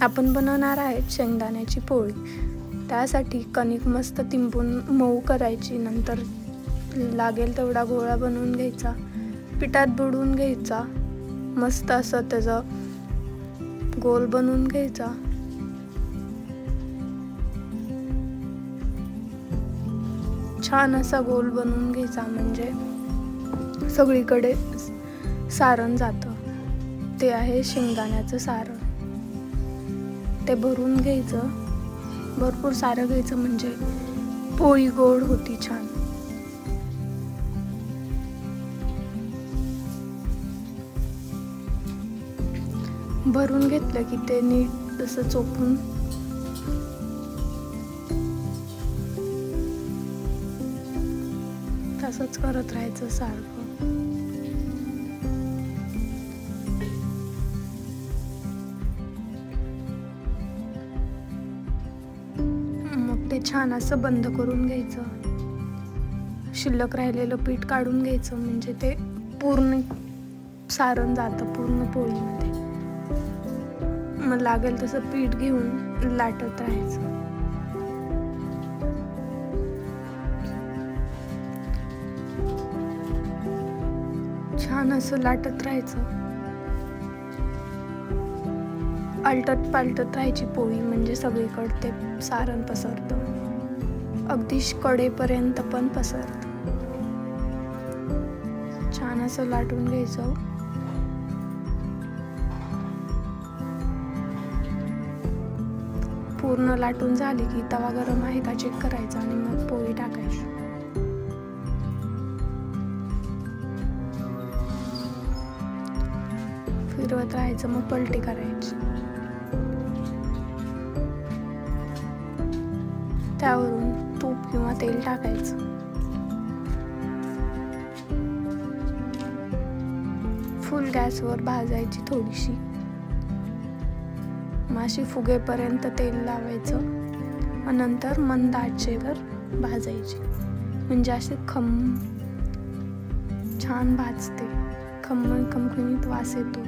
आपण बनवणार आहेत शेंगदाण्याची पोळी. त्यासाठी कणिक मस्त तिंबून मऊ करायची. नंतर लागेल तेवढा गोळा बनवून घ्यायचा, पिठात बुडवून घ्यायचा, मस्त असं त्याचा गोल बनवून घ्यायचा. छान असा गोल बनवून घ्यायचा, म्हणजे सगळीकडे सारण जातं. ते आहे शेंगदाण्याचं सारण. ते भरून घ्यायचं, भरपूर सारं घ्यायचं, म्हणजे पोळी गोड होती छान. भरून घेतलं की ते नीट असं चोपून तसंच करत राहायचं सारखं. मग ते छान असं बंद करून घ्यायचं. शिल्लक राहिलेलं पीठ काढून घ्यायचं, म्हणजे ते पूर्ण सारण जातं पूर्ण पोळीमध्ये. मग लागेल तसं पीठ घेऊन लाटत राहायचं. छान असं लाटत राहायचं. आलटत पालटत राहायची पोळी, म्हणजे सगळीकडे ते सारण पसरतं, अगदी कडेपर्यंत पण पसरतं. छान असं लाटून घ्यायचं. पूर्ण लाटून झाली की तवा गरम आहे का चेक करायचा आणि मग पोळी टाकायची. फिरवत राहायचं, मग पलटी करायची. त्यावरून तूप किंवा तेल टाकायचं. फुल गॅसवर भाजायची थोडीशी. माशी फुगेपर्यंत तेल लावायचं, नंतर मंद आचेवर भाजायची, म्हणजे असे छान भाजते. खमखमीत वास येतो.